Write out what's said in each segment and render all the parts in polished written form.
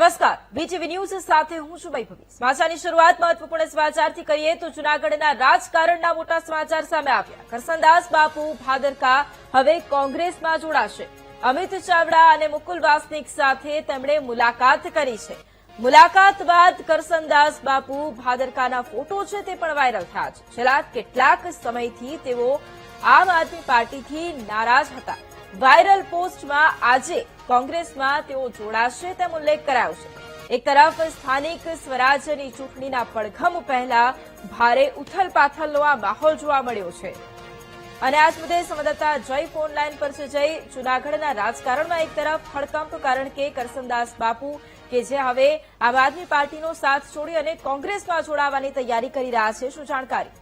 નમસ્કાર, BTV news સાથે હું છું વૈભવી। સમાચારની શરૂઆત મહત્વપૂર્ણ સમાચારથી કરીએ તો જૂનાગઢના રાજકારણના મોટા સમાચાર સામે આવ્યા। કરસનદાસ બાપુ ભાદરકા હવે કોંગ્રેસમાં જોડાશે। અમિત ચાવડા અને મુકુલ વાસનિક સાથે તેમણે મુલાકાત કરી છે। મુલાકાત બાદ કરસનદાસ બાપુ ભાદરકાના ફોટો છે તે પણ વાયરલ થયા છે। છેલ્લા કેટલાક સમયથી તેઓ આમ આદમી પાર્ટીથી નારાજ હતા। વાયરલ પોસ્ટમાં આજે કોંગ્રેસમાં તેઓ જોડાશે તેમ ઉલ્લેખ કરાયો છે। એક તરફ સ્થાનિક સ્વરાજ્યની ચૂંટણીના પડઘમ પહેલા ભારે ઉથલપાથલનો આ માહોલ જોવા મળ્યો છે અને આજ મુદ્દે સંવાદદાતા જય ફોન લાઈન પર છે। જય, જૂનાગઢના રાજકારણમાં એક તરફ હડકંપ, કારણ કે કરસનદાસ બાપુ કે જે હવે આમ આદમી પાર્ટીનો સાથ છોડી અને કોંગ્રેસમાં જોડાવાની તૈયારી કરી રહ્યા છે, શું જાણકારી?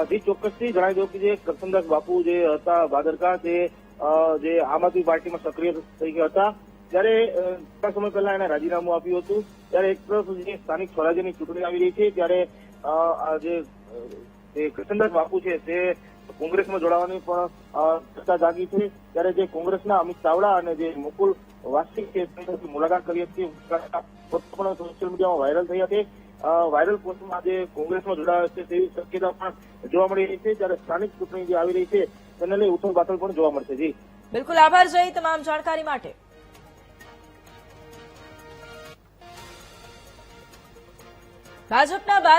જી ચોક્કસથી જણાવી દઉં કે જે કરસનદાસ બાપુ જે હતા ભાદરકા તે જે આમ આદમી પાર્ટીમાં સક્રિય થઈ ગયા હતા, ત્યારે થોડા સમય પહેલા એને રાજીનામું આપ્યું હતું। ત્યારે એક તરફ જે સ્થાનિક સ્વરાજ્યની ચૂંટણી આવી રહી છે ત્યારે જે કરસનદાસ બાપુ છે તે કોંગ્રેસમાં જોડાવાની પણ ચર્ચા જાગી છે। ત્યારે જે કોંગ્રેસના અમિત ચાવડા અને જે મુકુલ વાસનિક છે તેની મુલાકાત કરી હતી, પણ સોશિયલ મીડિયામાં વાયરલ થઈ હતી। વાયરલ પોસ્ટમાં આજે કોંગ્રેસમાં જોડાયા છે તેવી શક્યતા પણ જોવા મળી રહી છે। જ્યારે સ્થાનિક ચૂંટણી જે આવી રહી છે તેને લઈ ઉથલપાથલ પણ જોવા મળશે। જી બિલકુલ, આભાર જય તમામ જાણકારી માટે। ભાજપના 12